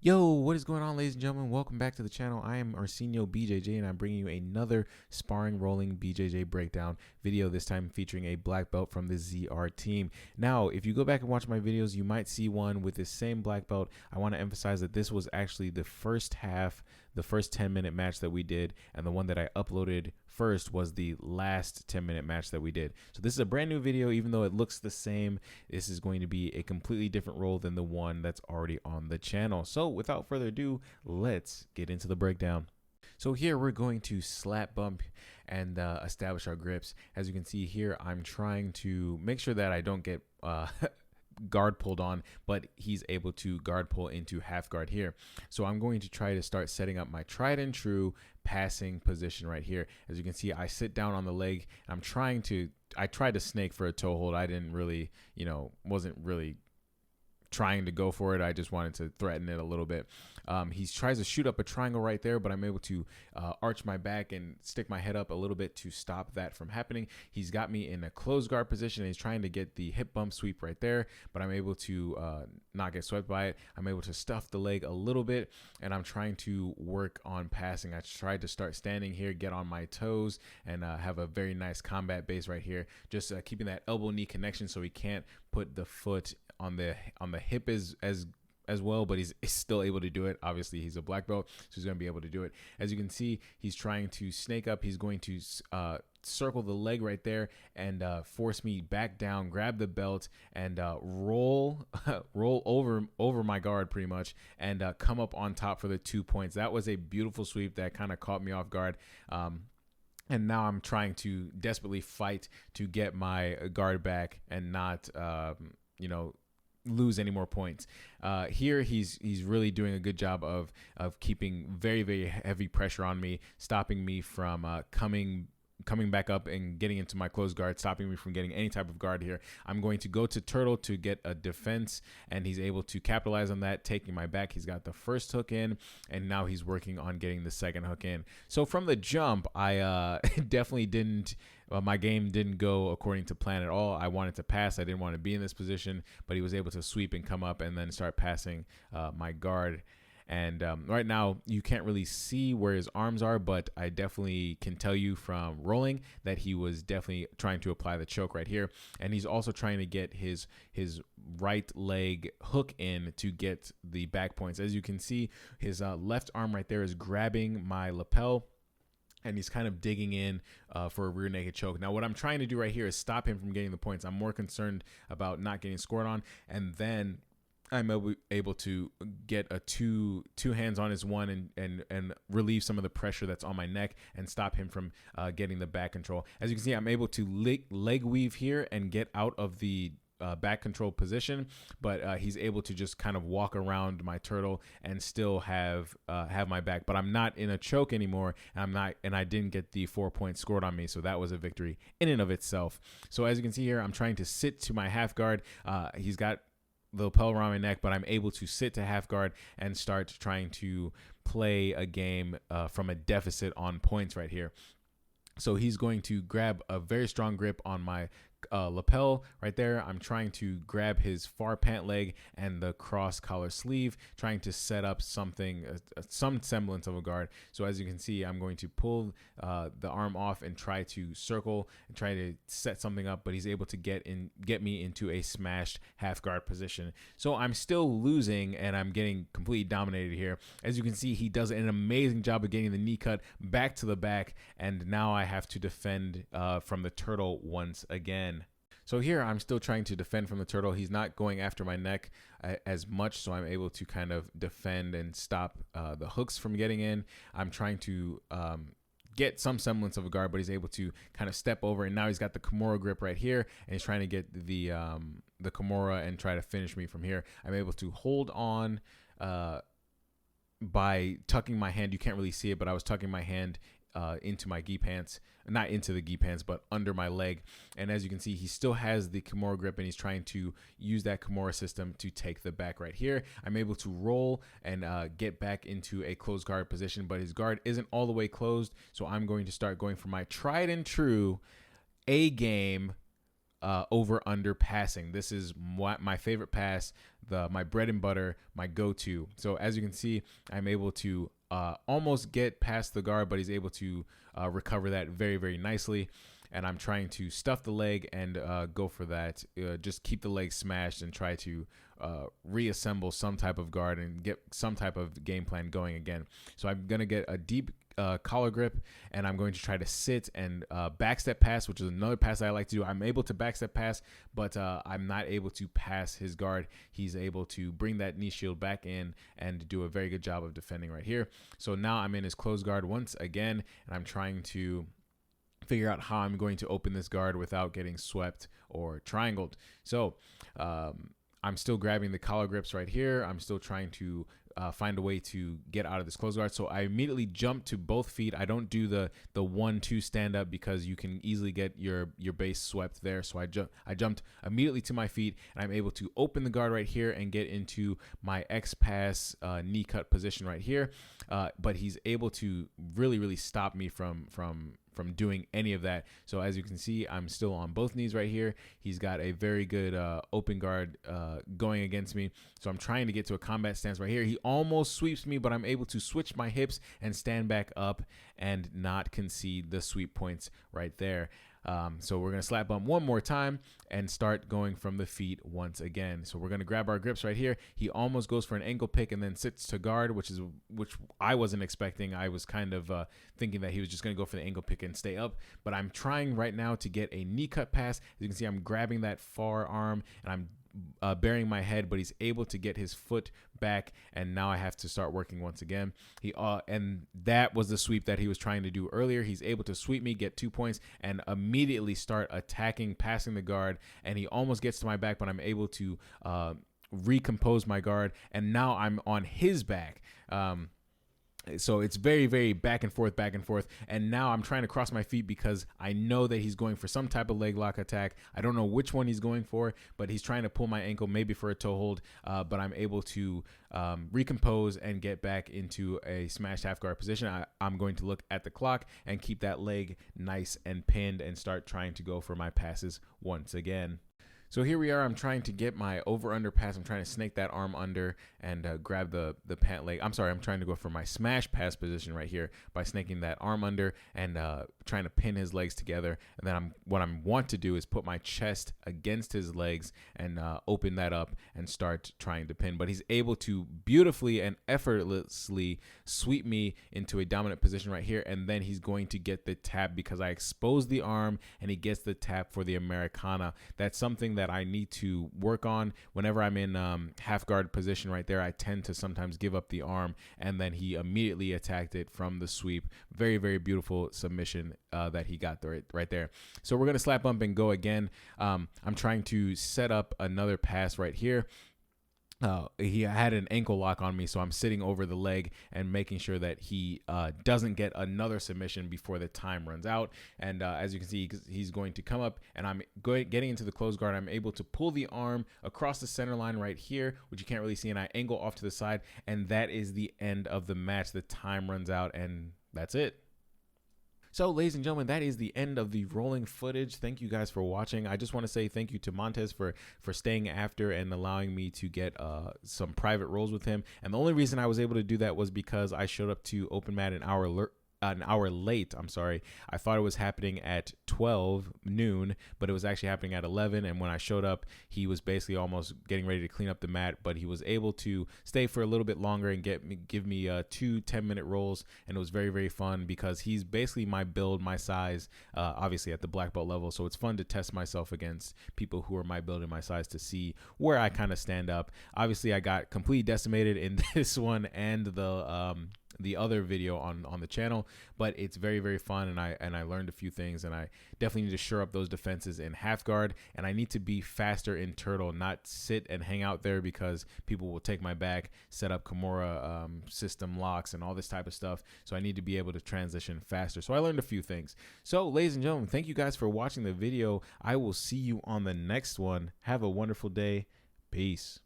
Yo, what is going on, ladies and gentlemen? Welcome back to the channel. I am Arsenio BJJ, and I'm bringing you another sparring rolling BJJ breakdown video, this time featuring a black belt from the ZR team. Now, if you go back and watch my videos, you might see one with the same black belt. I want to emphasize that this was actually the first half, the first 10-minute match that we did, and the one that I uploaded first was the last 10-minute match that we did. So this is a brand new video. Even though it looks the same, this is going to be a completely different role than the one that's already on the channel. So without further ado, let's get into the breakdown. So here we're going to slap bump and establish our grips. As you can see here, I'm trying to make sure that I don't get guard pulled on, but he's able to guard pull into half guard here. So I'm going to try to start setting up my tried and true passing position right here. As you can see, I sit down on the leg. I tried to snake for a toe hold. I didn't really, wasn't really trying to go for it. I just wanted to threaten it a little bit. He tries to shoot up a triangle right there, but I'm able to arch my back and stick my head up a little bit to stop that from happening. He's got me in a closed guard position, and he's trying to get the hip bump sweep right there, but I'm able to not get swept by it. I'm able to stuff the leg a little bit, and I'm trying to work on passing. I tried to start standing here, get on my toes, and have a very nice combat base right here, just keeping that elbow knee connection so he can't put the foot on the hip as well, but he's still able to do it. Obviously, he's a black belt, so he's going to be able to do it. As you can see, he's trying to snake up. He's going to circle the leg right there and force me back down, grab the belt, and roll over my guard pretty much, and come up on top for the 2 points. That was a beautiful sweep that kind of caught me off guard. And now I'm trying to desperately fight to get my guard back and not, lose any more points. Here he's really doing a good job of keeping very, very heavy pressure on me, stopping me from coming back up and getting into my closed guard, stopping me from getting any type of guard here. I'm going to go to turtle to get a defense, and he's able to capitalize on that, taking my back. He's got the first hook in, and now he's working on getting the second hook in. So from the jump, I definitely didn't, my game didn't go according to plan at all. I wanted to pass. I didn't want to be in this position, but he was able to sweep and come up and then start passing my guard. And right now, you can't really see where his arms are, but I definitely can tell you from rolling that he was definitely trying to apply the choke right here. And he's also trying to get his right leg hook in to get the back points. As you can see, his left arm right there is grabbing my lapel, and he's kind of digging in for a rear naked choke. Now, what I'm trying to do right here is stop him from getting the points. I'm more concerned about not getting scored on, and then I'm able to get a two hands on his one and relieve some of the pressure that's on my neck and stop him from getting the back control. As you can see, I'm able to leg weave here and get out of the back control position, but he's able to just kind of walk around my turtle and still have my back. But I'm not in a choke anymore, and I didn't get the 4 points scored on me, so that was a victory in and of itself. So as you can see here, I'm trying to sit to my half guard. He's got the lapel around my neck, but I'm able to sit to half guard and start trying to play a game from a deficit on points right here. So he's going to grab a very strong grip on my lapel right there. I'm trying to grab his far pant leg and the cross collar sleeve, trying to set up something, some semblance of a guard. So as you can see, I'm going to pull the arm off and try to circle and try to set something up, but he's able to get me into a smashed half guard position. So I'm still losing, and I'm getting completely dominated here. As you can see, he does an amazing job of getting the knee cut back to the back, and now I have to defend from the turtle once again. So here I'm still trying to defend from the turtle. He's not going after my neck as much, so I'm able to kind of defend and stop the hooks from getting in. I'm trying to get some semblance of a guard, but he's able to kind of step over, and now he's got the Kimura grip right here, and he's trying to get the Kimura and try to finish me from here. I'm able to hold on by tucking my hand. You can't really see it, but I was tucking my hand into my gi pants, not into the gi pants, but under my leg. And as you can see, he still has the Kimura grip, and he's trying to use that Kimura system to take the back right here. I'm able to roll and get back into a closed guard position, but his guard isn't all the way closed. So I'm going to start going for my tried and true A game over under passing. This is my favorite pass, my bread and butter, my go-to. So as you can see, I'm able to almost get past the guard, but he's able to recover that very, very nicely. And I'm trying to stuff the leg and go for that. Just keep the leg smashed and try to reassemble some type of guard and get some type of game plan going again. So I'm going to get a deep collar grip, and I'm going to try to sit and backstep pass, which is another pass that I like to do. I'm able to backstep pass, but I'm not able to pass his guard. He's able to bring that knee shield back in and do a very good job of defending right here. So now I'm in his closed guard once again, and I'm trying to figure out how I'm going to open this guard without getting swept or triangled. So I'm still grabbing the collar grips right here. I'm still trying to find a way to get out of this closed guard. So I immediately jump to both feet. I don't do the 1-2 stand up because you can easily get your base swept there. So I jumped immediately to my feet, and I'm able to open the guard right here and get into my X pass knee cut position right here. But he's able to really stop me from doing any of that. So as you can see, I'm still on both knees right here. He's got a very good open guard going against me. So I'm trying to get to a combat stance right here. He almost sweeps me, but I'm able to switch my hips and stand back up and not concede the sweep points right there. So we're going to slap bump one more time and start going from the feet once again. So we're going to grab our grips right here. He almost goes for an ankle pick and then sits to guard, which I wasn't expecting. I was kind of thinking that he was just going to go for the ankle pick and stay up. But I'm trying right now to get a knee cut pass. As you can see, I'm grabbing that far arm and I'm burying my head, but he's able to get his foot back, and now I have to start working once again. And that was the sweep that he was trying to do earlier. He's able to sweep me, get 2 points, and immediately start attacking, passing the guard, and he almost gets to my back, but I'm able to recompose my guard, and now I'm on his back. So it's very back and forth. And now I'm trying to cross my feet because I know that he's going for some type of leg lock attack. I don't know which one he's going for, but he's trying to pull my ankle, maybe for a toe hold. But I'm able to recompose and get back into a smashed half guard position. I'm going to look at the clock and keep that leg nice and pinned and start trying to go for my passes once again. So here we are. I'm trying to get my over-under pass. I'm trying to snake that arm under and grab the pant leg. I'm sorry. I'm trying to go for my smash pass position right here by snaking that arm under and trying to pin his legs together. And then what I want to do is put my chest against his legs and open that up and start trying to pin. But he's able to beautifully and effortlessly sweep me into a dominant position right here. And then he's going to get the tap because I exposed the arm and he gets the tap for the Americana. That's something that I need to work on. Whenever I'm in half guard position right there, I tend to sometimes give up the arm, and then he immediately attacked it from the sweep. Very beautiful submission that he got right there. So we're going to slap bump and go again. I'm trying to set up another pass right here. He had an ankle lock on me, so I'm sitting over the leg and making sure that he doesn't get another submission before the time runs out. And as you can see, he's going to come up, and I'm getting into the closed guard. I'm able to pull the arm across the center line right here, which you can't really see, and I angle off to the side, and that is the end of the match. The time runs out, and that's it. So, ladies and gentlemen, that is the end of the rolling footage. Thank you guys for watching. I just want to say thank you to Montez for staying after and allowing me to get some private rolls with him. And the only reason I was able to do that was because I showed up to Open Mat an hour late. I thought it was happening at 12 noon, but it was actually happening at 11. And when I showed up, he was basically almost getting ready to clean up the mat, but he was able to stay for a little bit longer and give me 2 10-minute rolls. And it was very fun because he's basically my build, my size, obviously at the black belt level. So it's fun to test myself against people who are my build and my size to see where I kind of stand up. Obviously, I got completely decimated in this one and the other video on the channel, but it's very fun, and I learned a few things, and I definitely need to shore up those defenses in half guard, and I need to be faster in turtle, not sit and hang out there because people will take my back, set up Kimura system locks and all this type of stuff. So I need to be able to transition faster. So I learned a few things. So ladies and gentlemen, thank you guys for watching the video. I will see you on the next one. Have a wonderful day. Peace.